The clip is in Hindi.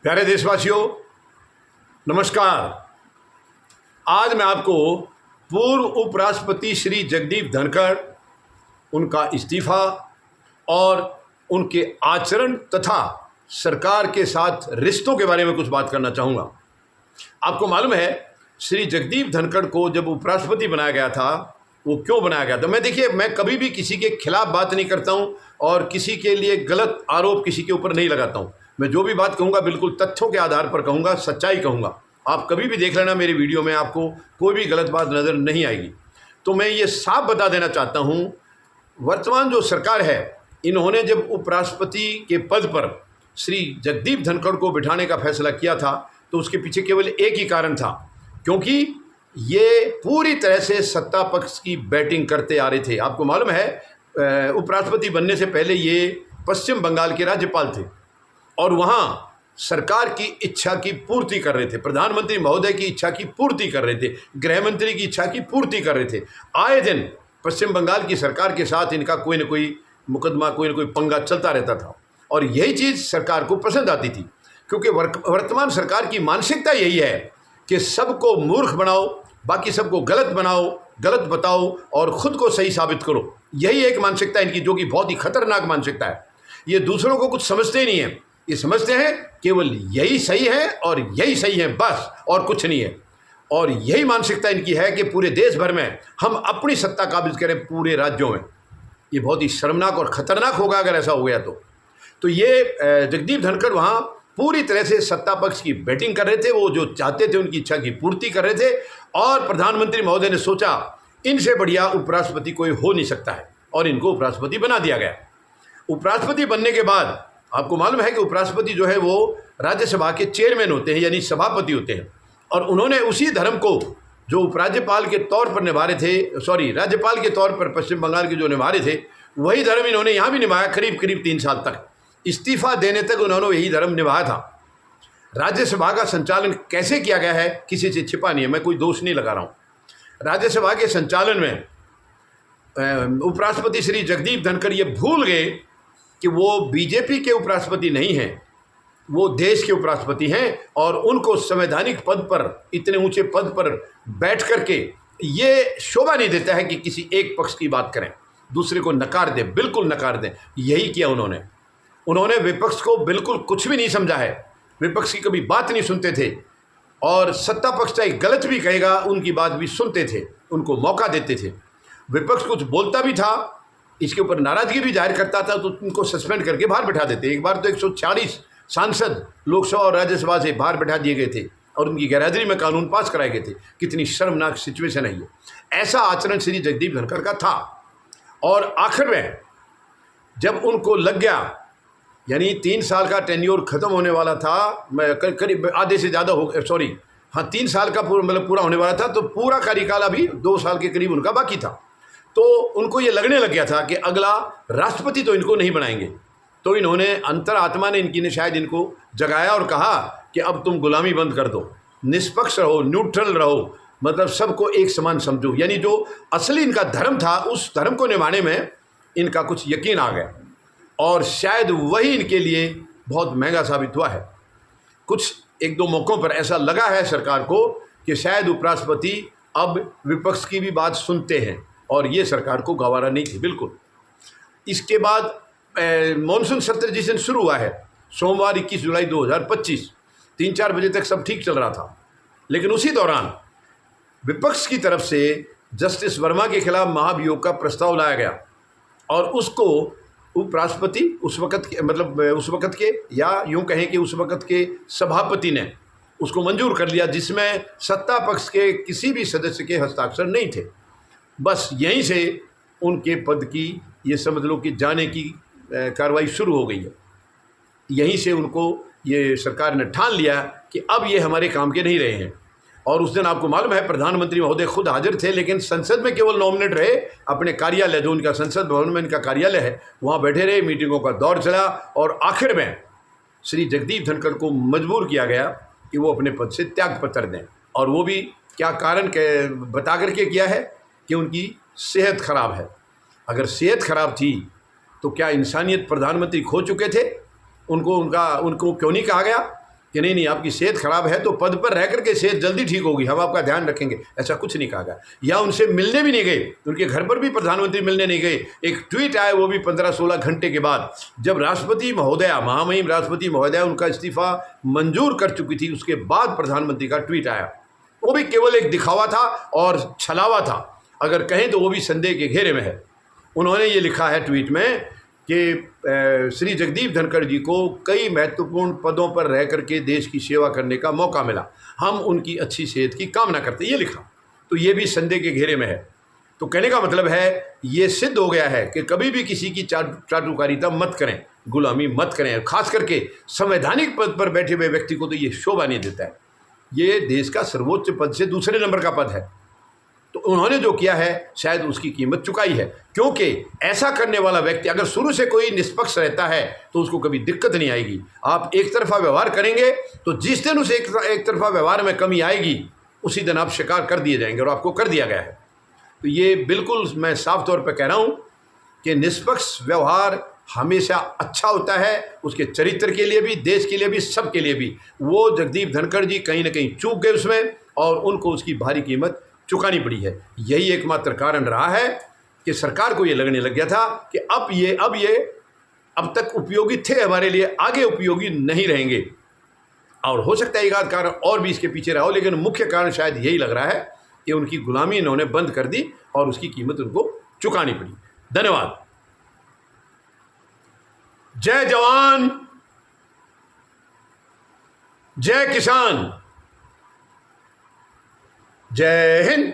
प्यारे देशवासियों, नमस्कार। आज मैं आपको पूर्व उपराष्ट्रपति श्री जगदीप धनखड़, उनका इस्तीफा और उनके आचरण तथा सरकार के साथ रिश्तों के बारे में कुछ बात करना चाहूँगा। आपको मालूम है, श्री जगदीप धनखड़ को जब उपराष्ट्रपति बनाया गया था, वो क्यों बनाया गया था? मैं कभी भी किसी के खिलाफ बात नहीं करता हूँ और किसी के लिए गलत आरोप किसी के ऊपर नहीं लगाता हूँ। मैं जो भी बात कहूँगा बिल्कुल तथ्यों के आधार पर कहूँगा, सच्चाई कहूँगा। आप कभी भी देख लेना मेरी वीडियो में, आपको कोई भी गलत बात नज़र नहीं आएगी। तो मैं ये साफ बता देना चाहता हूँ, वर्तमान जो सरकार है, इन्होंने जब उपराष्ट्रपति के पद पर श्री जगदीप धनखड़ को बिठाने का फैसला किया था तो उसके पीछे केवल एक ही कारण था, क्योंकि ये पूरी तरह से सत्ता पक्ष की बैटिंग करते आ रहे थे। आपको मालूम है, उपराष्ट्रपति बनने से पहले ये पश्चिम बंगाल के राज्यपाल थे और वहाँ सरकार की इच्छा की पूर्ति कर रहे थे, प्रधानमंत्री महोदय की इच्छा की पूर्ति कर रहे थे, गृह मंत्री की इच्छा की पूर्ति कर रहे थे। आए दिन पश्चिम बंगाल की सरकार के साथ इनका कोई न कोई मुकदमा, कोई न कोई पंगा चलता रहता था और यही चीज़ सरकार को पसंद आती थी, क्योंकि वर्तमान सरकार की मानसिकता यही है कि सबको मूर्ख बनाओ, बाकी सबको गलत बनाओ, गलत बताओ और ख़ुद को सही साबित करो। यही एक मानसिकता इनकी, जो कि बहुत ही खतरनाक मानसिकता है। ये दूसरों को कुछ समझते ही नहीं है, ये समझते हैं केवल यही सही है और यही सही है, बस, और कुछ नहीं है। और यही मानसिकता इनकी है कि पूरे देश भर में हम अपनी सत्ता काबिज करें, पूरे राज्यों में। ये बहुत ही शर्मनाक और ख़तरनाक होगा अगर ऐसा हो गया तो ये जगदीप धनखड़ वहाँ पूरी तरह से सत्ता पक्ष की बैटिंग कर रहे थे। वो जो चाहते थे उनकी इच्छा की पूर्ति कर रहे थे और प्रधानमंत्री महोदय ने सोचा इनसे बढ़िया उपराष्ट्रपति कोई हो नहीं सकता है और इनको उपराष्ट्रपति बना दिया गया। उपराष्ट्रपति बनने के बाद आपको मालूम है कि उपराष्ट्रपति जो है वो राज्यसभा के चेयरमैन होते हैं, यानी सभापति होते हैं। और उन्होंने उसी धर्म को जो उपराज्यपाल के तौर पर निभा रहे थे, राज्यपाल के तौर पर पश्चिम बंगाल के जो निभा रहे थे, वही धर्म इन्होंने यहाँ भी निभाया करीब 3 साल तक। इस्तीफा देने तक उन्होंने यही धर्म निभाया था। राज्यसभा का संचालन कैसे किया गया है किसी से छिपा नहीं है, मैं कोई दोष नहीं लगा रहा हूँ। राज्यसभा के संचालन में उपराष्ट्रपति श्री जगदीप धनखड़ ये भूल गए कि वो बीजेपी के उपराष्ट्रपति नहीं हैं, वो देश के उपराष्ट्रपति हैं और उनको संवैधानिक पद पर, इतने ऊंचे पद पर बैठ करके ये शोभा नहीं देता है कि किसी एक पक्ष की बात करें, दूसरे को नकार दें, बिल्कुल नकार दें। यही किया उन्होंने विपक्ष को बिल्कुल कुछ भी नहीं समझा है, विपक्ष की कभी बात नहीं सुनते थे और सत्ता पक्ष चाहे गलत भी कहेगा उनकी बात भी सुनते थे, उनको मौका देते थे। विपक्ष कुछ बोलता भी था, इसके ऊपर नाराज़गी भी जाहिर करता था तो उनको सस्पेंड करके बाहर बैठा देते। एक बार तो 146 सांसद लोकसभा और राज्यसभा से बाहर बैठा दिए गए थे और उनकी गैरहाजिरी में कानून पास कराए गए थे। कितनी शर्मनाक सिचुएशन है ये। ऐसा आचरण श्री जगदीप धनखड़ का था और आखिर में जब उनको लग गया, यानी 3 साल का टेन्योर ख़त्म होने वाला था, करीब आधे से ज़्यादा 3 साल का पूरा होने वाला था, तो पूरा कार्यकाल अभी 2 साल के करीब उनका बाकी था। तो उनको ये लगने लग गया था कि अगला राष्ट्रपति तो इनको नहीं बनाएंगे। तो इन्होंने, अंतरात्मा ने इनकी ने शायद इनको जगाया और कहा कि अब तुम गुलामी बंद कर दो, निष्पक्ष रहो, न्यूट्रल रहो, मतलब सबको एक समान समझो। यानी जो असली इनका धर्म था, उस धर्म को निभाने में इनका कुछ यकीन आ गया और शायद वही इनके लिए बहुत महंगा साबित हुआ है। कुछ 1-2 मौक़ों पर ऐसा लगा है सरकार को कि शायद उपराष्ट्रपति अब विपक्ष की भी बात सुनते हैं और ये सरकार को गवारा नहीं थी बिल्कुल। इसके बाद मॉनसून सत्र जिस दिन शुरू हुआ है, सोमवार 21 जुलाई 2025, 3-4 बजे तक सब ठीक चल रहा था, लेकिन उसी दौरान विपक्ष की तरफ से जस्टिस वर्मा के खिलाफ महाभियोग का प्रस्ताव लाया गया और उसको उपराष्ट्रपति उस वक़्त के या यूँ कहें कि उस वक़्त के सभापति ने उसको मंजूर कर लिया, जिसमें सत्ता पक्ष के किसी भी सदस्य के हस्ताक्षर नहीं थे। बस यहीं से उनके पद की, ये समझ लो कि जाने की कार्रवाई शुरू हो गई है। यहीं से उनको ये सरकार ने ठान लिया कि अब ये हमारे काम के नहीं रहे हैं। और उस दिन आपको मालूम है प्रधानमंत्री महोदय खुद हाजिर थे, लेकिन संसद में केवल 9 मिनट रहे। अपने कार्यालय, जो उनका संसद भवन में इनका कार्यालय है, वहाँ बैठे रहे, मीटिंगों का दौर चला और आखिर में श्री जगदीप धनखड़ को मजबूर किया गया कि वो अपने पद से त्याग पत्र दें। और वो भी क्या कारण बता करके किया है कि उनकी सेहत खराब है। अगर सेहत खराब थी तो क्या इंसानियत प्रधानमंत्री खो चुके थे? उनको क्यों नहीं कहा गया कि नहीं नहीं आपकी सेहत खराब है तो पद पर रह करके सेहत जल्दी ठीक होगी, हम आपका ध्यान रखेंगे, ऐसा कुछ नहीं कहा गया। या उनसे मिलने भी नहीं गए, उनके घर पर भी प्रधानमंत्री मिलने नहीं गए। एक ट्वीट आया वो भी 15-16 घंटे के बाद, जब राष्ट्रपति महोदया, महामहिम राष्ट्रपति महोदया उनका इस्तीफा मंजूर कर चुकी थी, उसके बाद प्रधानमंत्री का ट्वीट आया। वो भी केवल एक दिखावा था और छलावा था, अगर कहें तो वो भी संदेह के घेरे में है। उन्होंने ये लिखा है ट्वीट में कि श्री जगदीप धनखड़ जी को कई महत्वपूर्ण पदों पर रह करके देश की सेवा करने का मौका मिला, हम उनकी अच्छी सेहत की कामना करते, ये लिखा। तो ये भी संदेह के घेरे में है। तो कहने का मतलब है ये सिद्ध हो गया है कि कभी भी किसी की चाटुकारिता मत करें, गुलामी मत करें, खास करके संवैधानिक पद पर बैठे हुए व्यक्ति को तो ये शोभा नहीं देता है। ये देश का सर्वोच्च पद से दूसरे नंबर का पद है। तो उन्होंने जो किया है शायद उसकी कीमत चुकाई है, क्योंकि ऐसा करने वाला व्यक्ति अगर शुरू से कोई निष्पक्ष रहता है तो उसको कभी दिक्कत नहीं आएगी। आप एक तरफा व्यवहार करेंगे तो जिस दिन उसे एक तरफा व्यवहार में कमी आएगी उसी दिन आप शिकार कर दिए जाएंगे, और आपको कर दिया गया है। तो ये बिल्कुल मैं साफ तौर पर कह रहा हूँ कि निष्पक्ष व्यवहार हमेशा अच्छा होता है, उसके चरित्र के लिए भी, देश के लिए भी, सब के लिए भी। वो जगदीप धनखड़ जी कहीं ना कहीं चूक गए उसमें, और उनको उसकी भारी कीमत चुकानी पड़ी है। यही एकमात्र कारण रहा है कि सरकार को ये लगने लग गया था कि अब तक उपयोगी थे हमारे लिए, आगे उपयोगी नहीं रहेंगे। और हो सकता है एक आध कारण और भी इसके पीछे रहा हो, लेकिन मुख्य कारण शायद यही लग रहा है कि उनकी गुलामी इन्होंने बंद कर दी और उसकी कीमत उनको चुकानी पड़ी। धन्यवाद। जय जवान, जय किसान, जय हिंद।